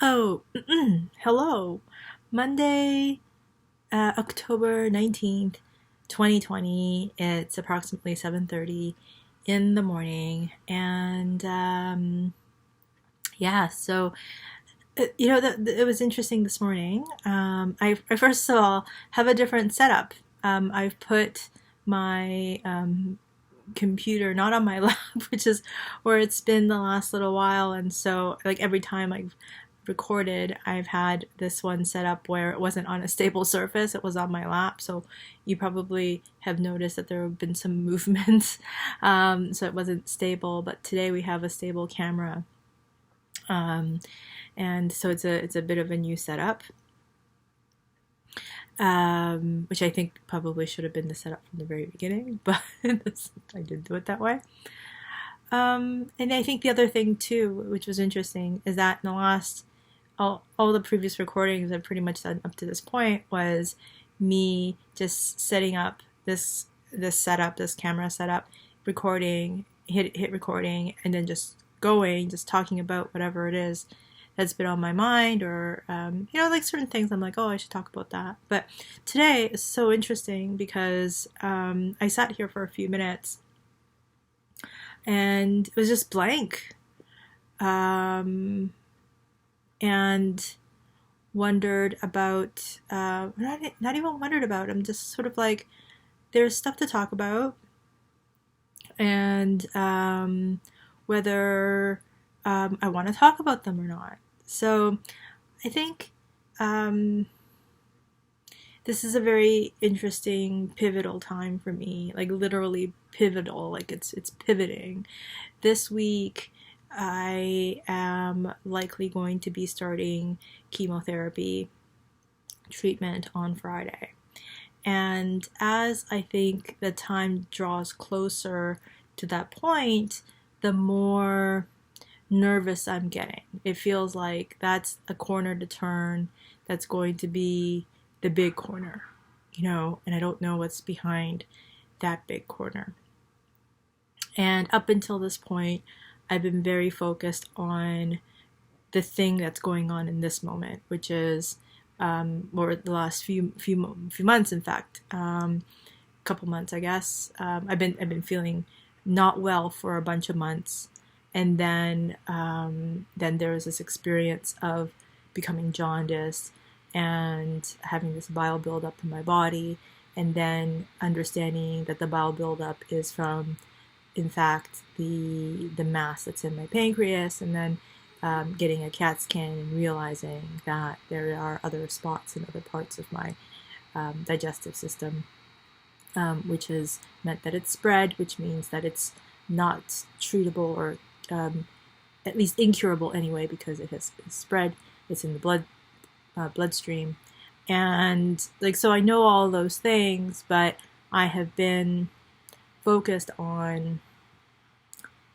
Oh, hello. Monday, October 19th, 2020. It's approximately 7:30 in the morning. And yeah, so it was interesting this morning. I first of all have a different setup. I've put my computer not on my lap, which is where it's been the last little while. And so, like, every time I've recorded, I've had this one set up where it wasn't on a stable surface, it was on my lap. So you probably have noticed that there have been some movements. So it wasn't stable, but today we have a stable camera. Um, and so it's a bit of a new setup, which I think probably should have been the setup from the very beginning, but I didn't do it that way. And I think the other thing too, which was interesting, is that in the last all the previous recordings I've pretty much done up to this point was me just setting up this setup, this camera setup, recording, hit recording, and then just going, just talking about whatever it is that's been on my mind, or like certain things I'm like, oh, I should talk about that. But today is so interesting because I sat here for a few minutes and it was just blank, and wondered about not even wondered about. I'm just sort of like, there's stuff to talk about, and whether I want to talk about them or not. So I think this is a very interesting, pivotal time for me, like literally pivotal, like it's pivoting. This week, I am likely going to be starting chemotherapy treatment on Friday. And as I think the time draws closer to that point, the more nervous I'm getting. It feels like that's a corner to turn that's going to be the big corner, and I don't know what's behind that big corner. And up until this point, I've been very focused on the thing that's going on in this moment, which is, or the last few months, in fact, couple months, I guess. I've been feeling not well for a bunch of months, and then there was this experience of becoming jaundiced and having this bile buildup in my body, and then understanding that the bile buildup is from, in fact, the mass that's in my pancreas, and then getting a CAT scan and realizing that there are other spots in other parts of my digestive system, which has meant that it's spread, which means that it's not treatable, or at least incurable anyway, because it has spread. It's in the bloodstream, and so I know all those things, but I have been focused on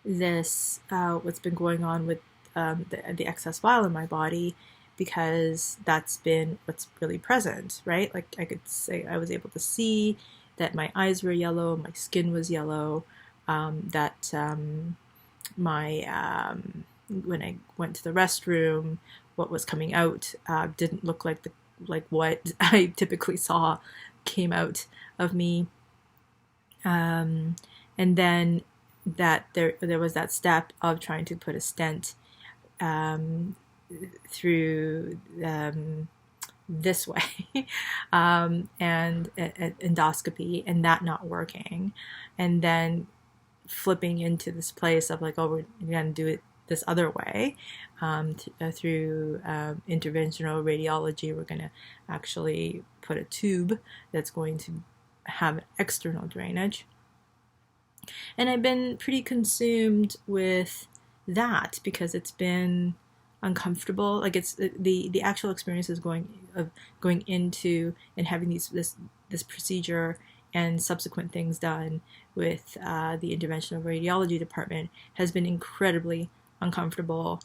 this, what's been going on with the excess bile in my body, because that's been what's really present, right? Like, I could say I was able to see that my eyes were yellow, my skin was yellow, that my when I went to the restroom, what was coming out didn't look like what I typically saw came out of me. And then that there was that step of trying to put a stent through this way, and endoscopy, and that not working, and then flipping into this place of like, oh, we're going to do it this other way, through interventional radiology. We're going to actually put a tube that's going to have external drainage. And I've been pretty consumed with that because it's been uncomfortable. Like, it's the actual experience is going into and having this procedure and subsequent things done with the interventional radiology department has been incredibly uncomfortable.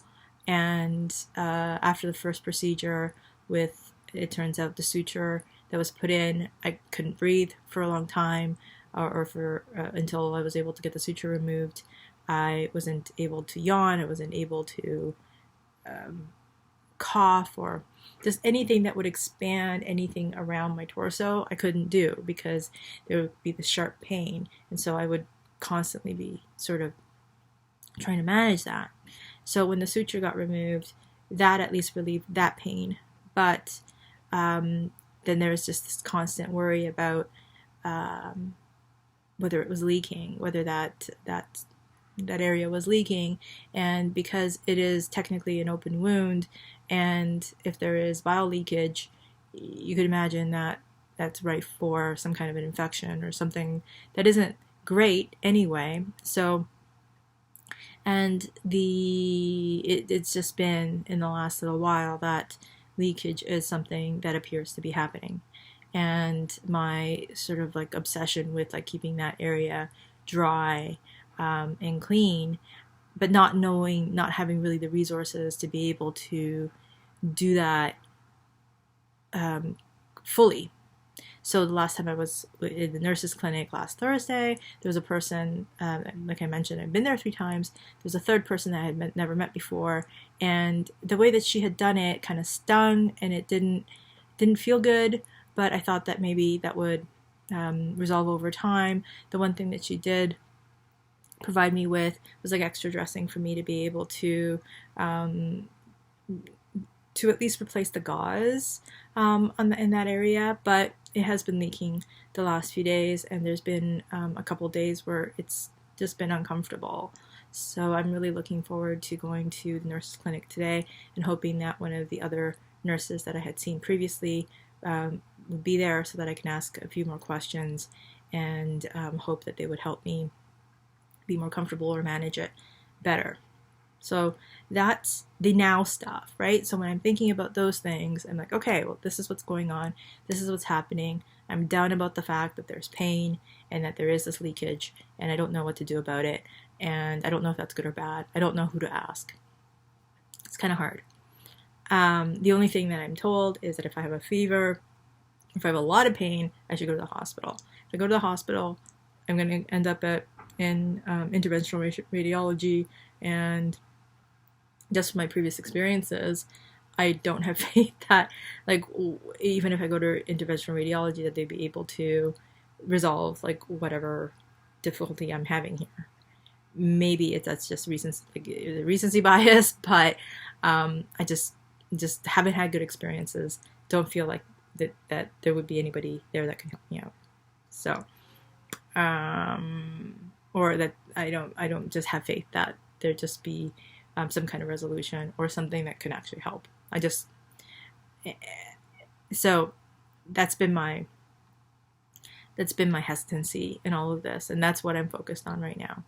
And after the first procedure, with, it turns out, the suture that was put in, I couldn't breathe for a long time, or for until I was able to get the suture removed. I wasn't able to yawn. I wasn't able to cough or just anything that would expand anything around my torso, I couldn't do because there would be the sharp pain. And so I would constantly be sort of trying to manage that. So when the suture got removed, that at least relieved that pain. But then there was just this constant worry about whether it was leaking, whether that area was leaking. And because it is technically an open wound, and if there is bile leakage, you could imagine that that's ripe for some kind of an infection or something that isn't great anyway. So, and it's just been in the last little while that leakage is something that appears to be happening. And my sort of like obsession with like keeping that area dry and clean, but not having really the resources to be able to do that fully. So the last time I was in the nurse's clinic last Thursday, there was a person, like I mentioned, I've been there 3 times. There was a third person that I had never met before, and the way that she had done it kind of stung, and it didn't feel good. But I thought that maybe that would resolve over time. The one thing that she did provide me with was like extra dressing for me to be able to at least replace the gauze in that area. But it has been leaking the last few days, and there's been a couple days where it's just been uncomfortable. So I'm really looking forward to going to the nurse's clinic today and hoping that one of the other nurses that I had seen previously would be there so that I can ask a few more questions and hope that they would help me be more comfortable or manage it better. So that's the now stuff, right? So when I'm thinking about those things, I'm like, okay, well, this is what's going on. This is what's happening. I'm down about the fact that there's pain and that there is this leakage, and I don't know what to do about it. And I don't know if that's good or bad. I don't know who to ask. It's kind of hard. The only thing that I'm told is that if I have a fever, if I have a lot of pain, I should go to the hospital. If I go to the hospital, I'm going to end up in interventional radiology, and just from my previous experiences, I don't have faith that, like, even if I go to interventional radiology, that they'd be able to resolve, like, whatever difficulty I'm having here. Maybe that's just recency bias, but I just haven't had good experiences. Don't feel like that there would be anybody there that can help me out. So, or that I don't just have faith that there just be some kind of resolution or something that can actually help. So that's been my hesitancy in all of this, and that's what I'm focused on right now.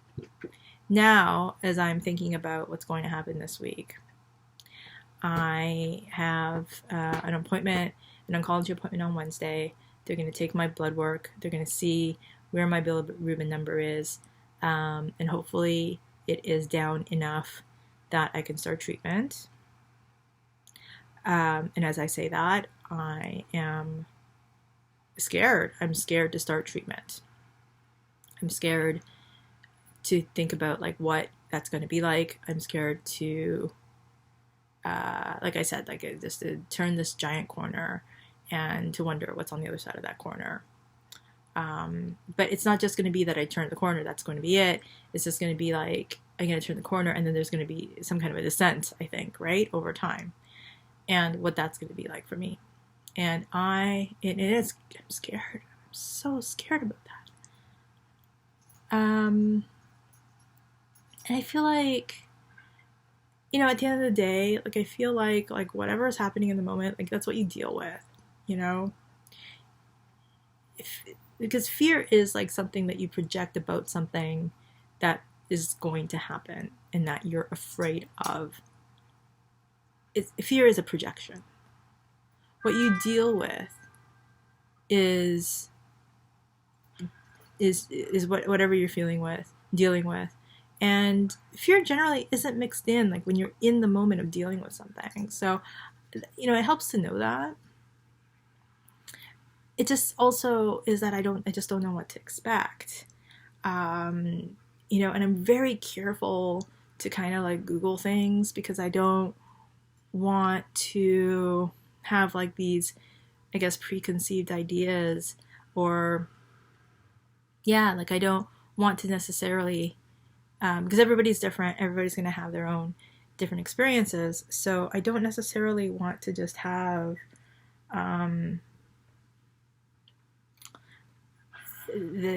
Now, as I'm thinking about what's going to happen this week, I have an oncology appointment on Wednesday. They're going to take my blood work. They're going to see where my bilirubin number is, and hopefully it is down enough that I can start treatment. And as I say that, I am scared. I'm scared to start treatment. I'm scared to think about like what that's going to be like. I'm scared to, like I said, like just to turn this giant corner and to wonder what's on the other side of that corner. But it's not just going to be that I turn the corner, that's going to be it. It's just going to be like, I'm going to turn the corner and then there's going to be some kind of a descent, I think, right, over time. And what that's going to be like for me. And I'm scared. I'm so scared about that. And I feel like, at the end of the day, like I feel like whatever is happening in the moment, like that's what you deal with, because fear is like something that you project about something that is going to happen and that you're afraid of. Fear is a projection. What you deal with is whatever you're dealing with. And fear generally isn't mixed in like when you're in the moment of dealing with something. So, it helps to know that. It just also is that I just don't know what to expect. And I'm very careful to kind of like Google things because I don't want to have like these, I guess, preconceived ideas, or yeah, like I don't want to necessarily, because everybody's different, everybody's going to have their own different experiences, so I don't necessarily want to just have the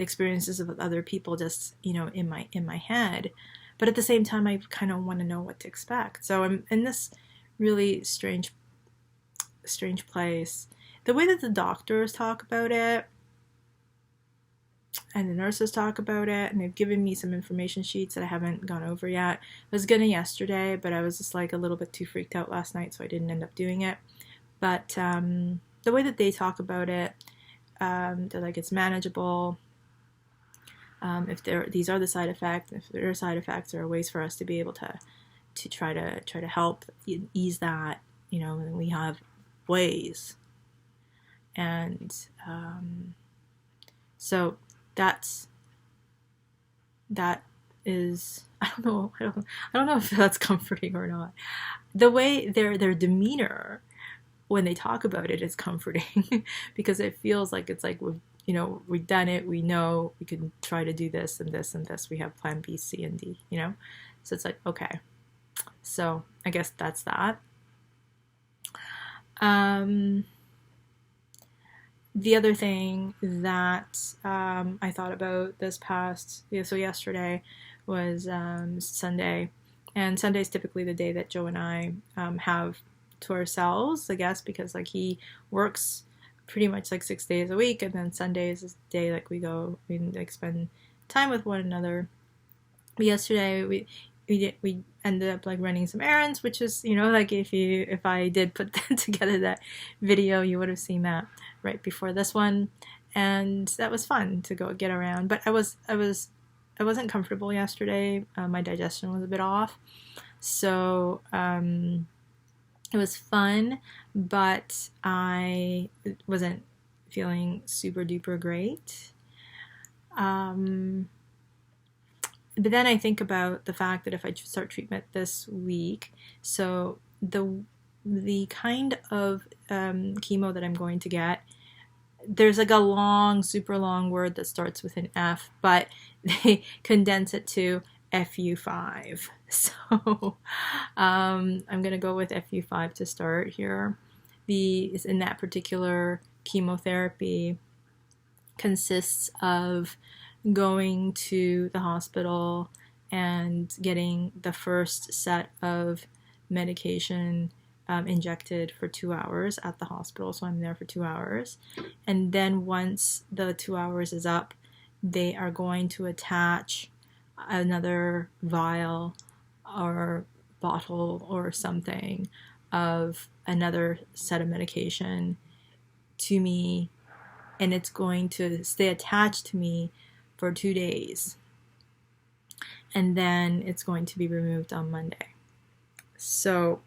experiences of other people just, you know, in my head, but at the same time I kind of want to know what to expect. So I'm in this really strange place. The way that the doctors talk about it and the nurses talk about it, and they've given me some information sheets that I haven't gone over yet. I was gonna yesterday, but I was just like a little bit too freaked out last night, so I didn't end up doing it. But the way that they talk about it, they're like, it's manageable. If these are the side effects, if there are side effects, there are ways for us to be able to try to help ease that. You know, and we have ways, and so that is, I don't know if that's comforting or not. The way their demeanor when they talk about it is comforting because it feels like it's like we've done it, we know we can try to do this and this and this, we have plan B, C, and D, you know? So it's like, okay. So I guess that's that. The other thing that I thought about this past, so yesterday was Sunday, and Sunday is typically the day that Joe and I have to ourselves, I guess, because like he works pretty much like 6 days a week, and then Sundays is the day like we like spend time with one another. But yesterday we ended up like running some errands, which is, you know, like if I did put together that video, you would have seen that right before this one, and that was fun to go get around. But I wasn't comfortable yesterday. My digestion was a bit off, so it was fun, but I wasn't feeling super duper great. But then I think about the fact that if I start treatment this week, so the kind of chemo that I'm going to get, there's like a long, super long word that starts with an F, but they condense it to FU5. So I'm going to go with FU5 to start here. In that particular chemotherapy consists of going to the hospital and getting the first set of medication injected for 2 hours at the hospital. So I'm there for 2 hours. And then once the 2 hours is up, they are going to attach another vial or bottle or something of another set of medication to me, and it's going to stay attached to me for 2 days, and then it's going to be removed on Monday. So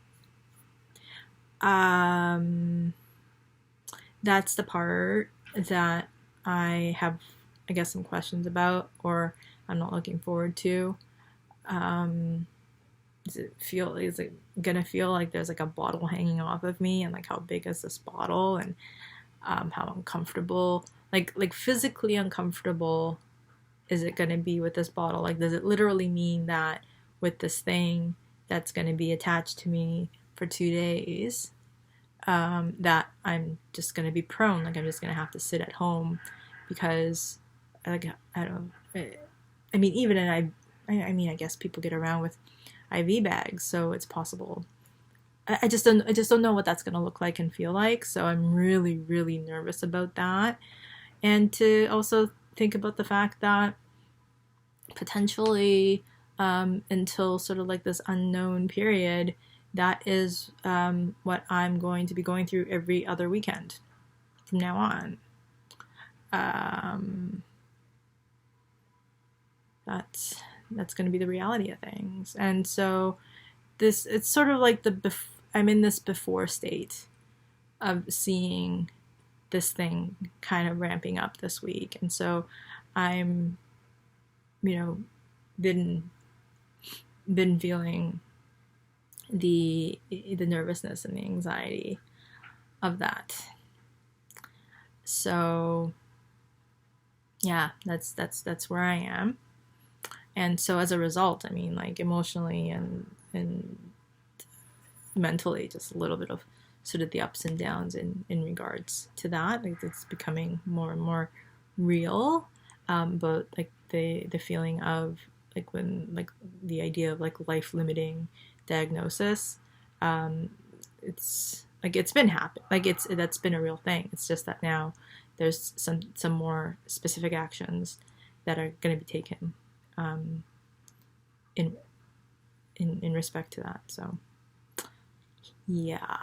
that's the part that I have, I guess, some questions about, or I'm not looking forward to. Is it gonna feel like there's like a bottle hanging off of me, and like how big is this bottle, and how uncomfortable, like physically uncomfortable is it gonna be with this bottle? Like, does it literally mean that with this thing that's gonna be attached to me for 2 days, that I'm just gonna be prone, like I'm just gonna have to sit at home because, like, I don't, I mean, even I mean, I guess people get around with IV bags, so it's possible. I just don't know what that's gonna look like and feel like. So I'm really, really nervous about that, and to also think about the fact that potentially until sort of like this unknown period, that is what I'm going to be going through every other weekend from now on. That's going to be the reality of things. And so it's sort of like I'm in this before state of seeing this thing kind of ramping up this week. And so I'm, you know, been feeling the nervousness and the anxiety of that. So yeah, that's where I am. And so as a result, I mean, like emotionally and mentally, just a little bit of sort of the ups and downs in regards to that. Like it's becoming more and more real. But like the feeling of like when like the idea of like life limiting diagnosis, it's like it's been happening. Like that's been a real thing. It's just that now there's some more specific actions that are going to be taken in respect to that. So yeah,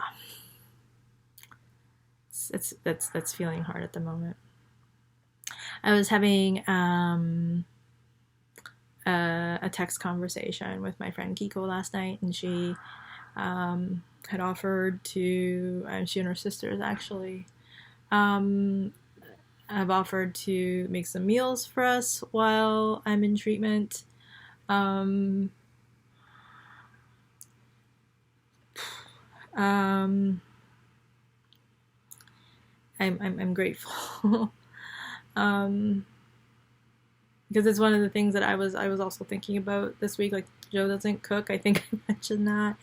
that's feeling hard at the moment. I was having a text conversation with my friend Kiko last night, and she had offered to, she and her sisters actually, have offered to make some meals for us while I'm in treatment. I'm grateful. Because it's one of the things that I was also thinking about this week. Like, Joe doesn't cook. I think I mentioned that.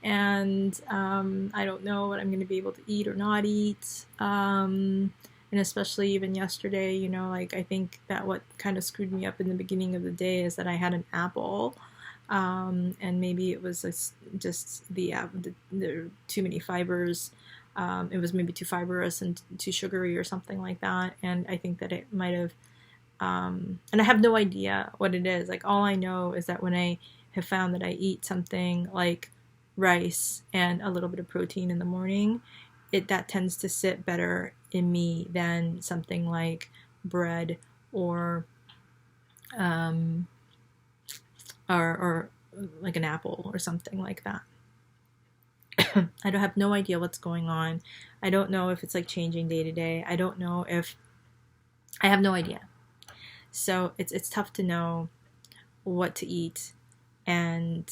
And I don't know what I'm going to be able to eat or not eat. And especially even yesterday, you know, like I think that what kind of screwed me up in the beginning of the day is that I had an apple. And maybe it was just the too many fibers. It was maybe too fibrous and too sugary or something like that. And I think that it might have, and I have no idea what it is. Like all I know is that when I have found that I eat something like rice and a little bit of protein in the morning, that tends to sit better in me than something like bread or like an apple or something like that. I don't have no idea what's going on. I don't know if it's like changing day to day. I don't know if I have no idea. So it's tough to know what to eat, and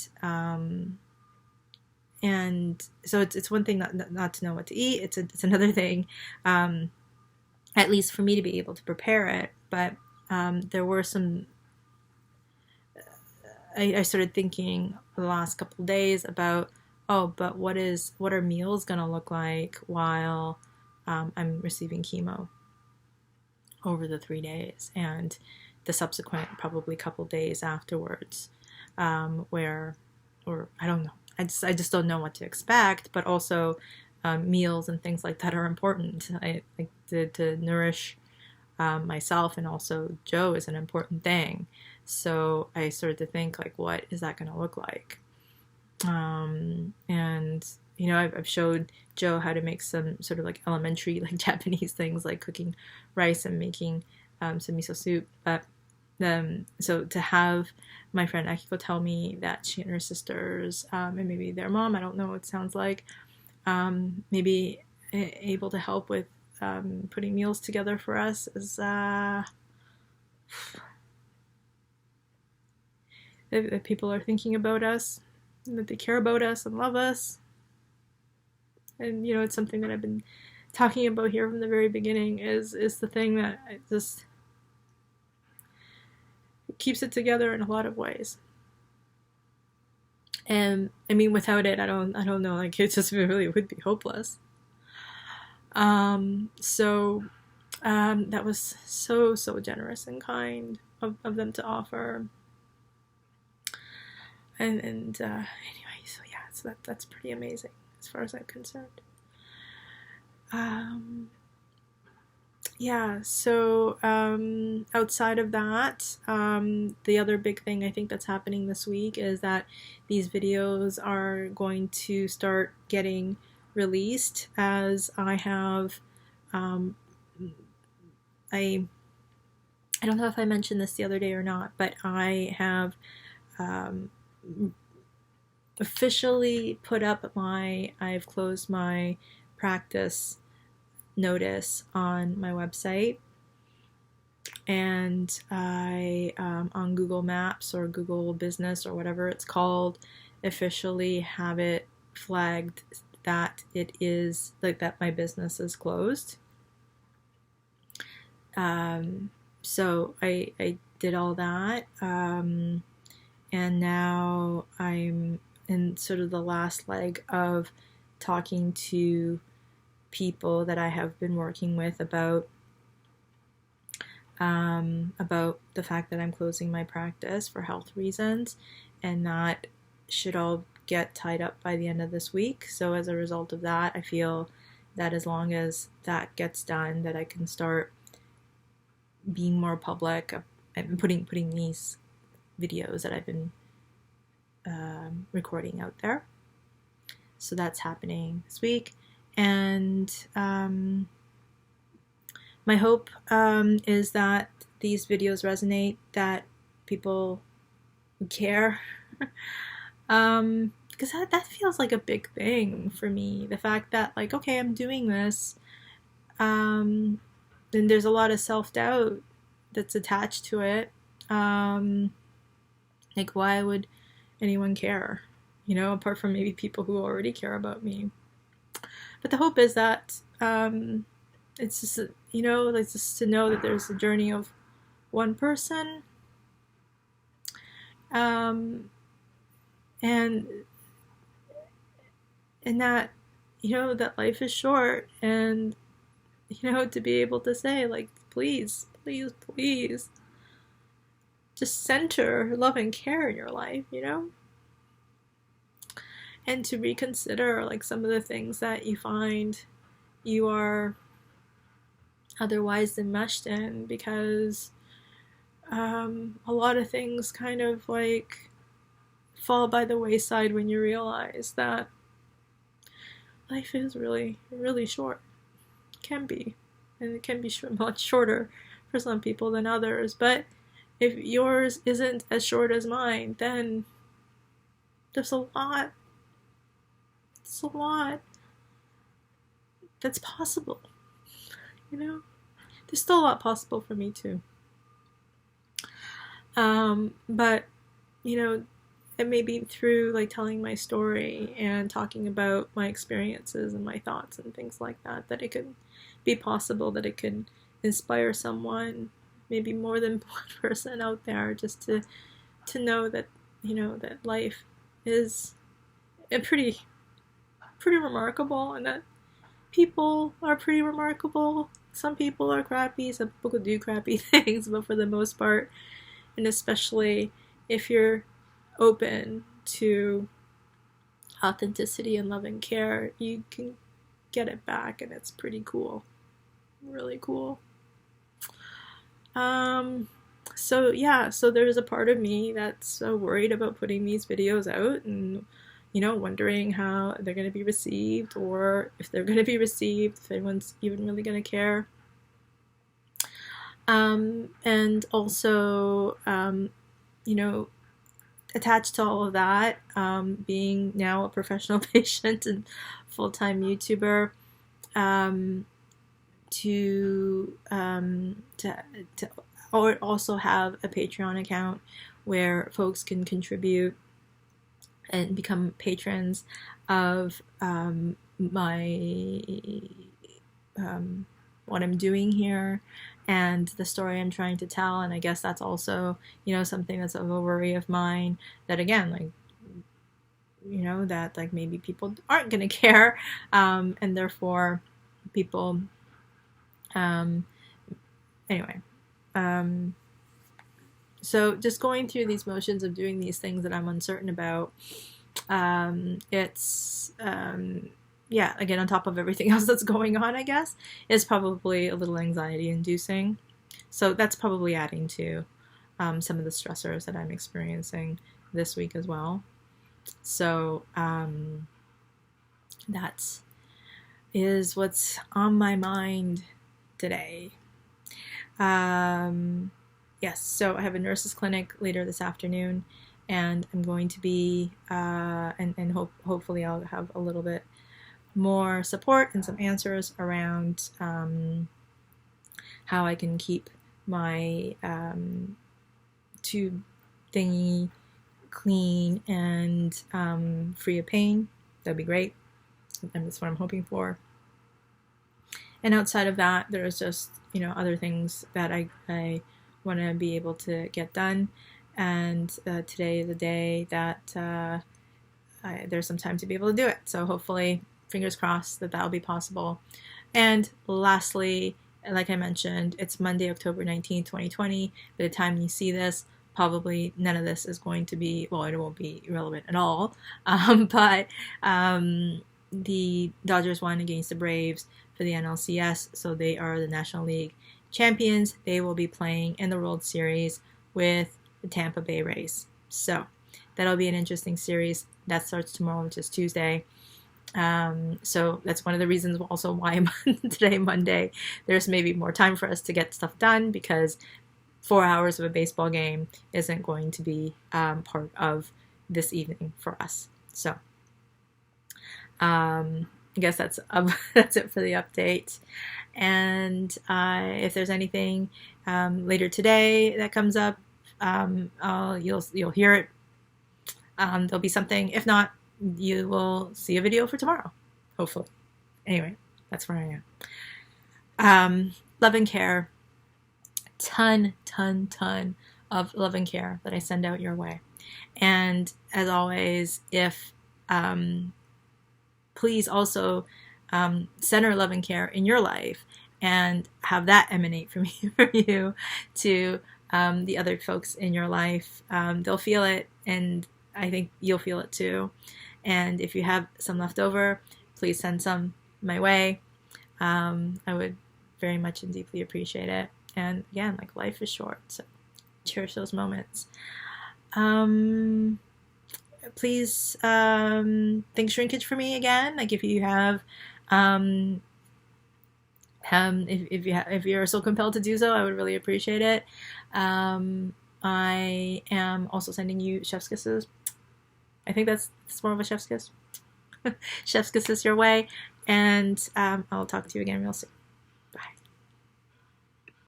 so it's one thing not to know what to eat. It's another thing, at least for me to be able to prepare it. But there were some. I started thinking the last couple of days about, but what are meals gonna look like while I'm receiving chemo over the 3 days and the subsequent probably couple days afterwards, or I don't know. I just don't know what to expect. But also, meals and things like that are important. I like to nourish myself and also Joe is an important thing. So I started to think like, what is that going to look like? And you know, I've showed Joe how to make some sort of like elementary like Japanese things like cooking rice and making some miso soup. But so to have my friend Akiko tell me that she and her sisters and maybe their mom, I don't know what it sounds like, maybe able to help with putting meals together for us is that people are thinking about us, and that they care about us and love us. And you know, it's something that I've been talking about here from the very beginning is the thing that just keeps it together in a lot of ways. And I mean, without it, I don't know. Like it just really would be hopeless. So that was so generous and kind of them to offer. And anyway, so yeah, so that's pretty amazing as far as I'm concerned. Yeah, so outside of that, the other big thing I think that's happening this week is that these videos are going to start getting released as I have, I don't know if I mentioned this the other day or not, but I have officially put up I've closed my practice notice on my website, and I on Google Maps or Google Business or whatever it's called, officially have it flagged that it is like that my business is closed. So I did all that, and now I'm in sort of the last leg of talking to people that I have been working with about the fact that I'm closing my practice for health reasons, and that should all get tied up by the end of this week. So as a result of that, I feel that as long as that gets done, that I can start being more public and putting these videos that I've been recording out there. So that's happening this week, and my hope is that these videos resonate, that people care, because that feels like a big thing for me. The fact that, like, okay, I'm doing this, then there's a lot of self-doubt that's attached to it. Like, why would anyone care? You know, apart from maybe people who already care about me. But the hope is that it's just, you know, like, just to know that there's a journey of one person, and that, you know, that life is short, and, you know, to be able to say, like, please, please, please, just center love and care in your life, you know, and to reconsider, like, some of the things that you find you are otherwise enmeshed in, because a lot of things kind of, like, fall by the wayside when you realize that life is really, really short. It can be. And it can be much shorter for some people than others. But if yours isn't as short as mine, then there's a lot. It's a lot that's possible. You know? There's still a lot possible for me too. But, you know, it may be through, like, telling my story and talking about my experiences and my thoughts and things like that, that it could be possible that it could inspire someone, maybe more than one person out there, just to know that, you know, that life is pretty remarkable, and that people are pretty remarkable. Some people are crappy, some people could do crappy things, but for the most part, and especially if you're open to authenticity and love and care, you can get it back, and it's pretty cool. Really cool. So yeah, so there's a part of me that's worried about putting these videos out, and, you know, wondering how they're going to be received, or if they're going to be received, if anyone's even really going to care. And also, you know, attached to all of that, being now a professional patient and full-time YouTuber, to also have a Patreon account where folks can contribute and become patrons of my what I'm doing here and the story I'm trying to tell. And I guess that's also, you know, something that's of a worry of mine, that, again, like, you know, that, like, maybe people aren't gonna care, and therefore people, anyway, so just going through these motions of doing these things that I'm uncertain about, it's, yeah, again, on top of everything else that's going on, I guess, is probably a little anxiety inducing. So that's probably adding to some of the stressors that I'm experiencing this week as well. So that is what's on my mind today. Yes, so I have a nurse's clinic later this afternoon, and I'm going to be, and hopefully I'll have a little bit more support and some answers around how I can keep my tube thingy clean and free of pain. That'd be great. And that's what I'm hoping for. And outside of that, there's just, other things that I want to be able to get done. And today is the day that there's some time to be able to do it. So hopefully, fingers crossed that that'll be possible. And lastly, like I mentioned, it's Monday, October 19th, 2020. By the time you see this, probably none of this is going to be, well, it won't be relevant at all. But the Dodgers won against the Braves for the NLCS, so they are the National League champions. They will be playing in the World Series with the Tampa Bay Rays. So that'll be an interesting series. That starts tomorrow, which is Tuesday. So that's one of the reasons also why today, Monday, there's maybe more time for us to get stuff done, because 4 hours of a baseball game isn't going to be part of this evening for us. So I guess that's it for the update. And if there's anything later today that comes up, you'll hear it. There'll be something. If not, you will see a video for tomorrow, hopefully. Anyway, that's where I am. Love and care. Ton of love and care that I send out your way. And as always, if please also center love and care in your life and have that emanate from you to the other folks in your life. They'll feel it, and I think you'll feel it too. And if you have some left over, please send some my way. I would very much and deeply appreciate it. And again, life is short, so cherish those moments. Please think shrinkage for me again. If you have, if you're so compelled to do so, I would really appreciate it. I am also sending you chef's kisses. I think that's more of a chef's kiss. Chef's kisses your way, and I'll talk to you again real soon.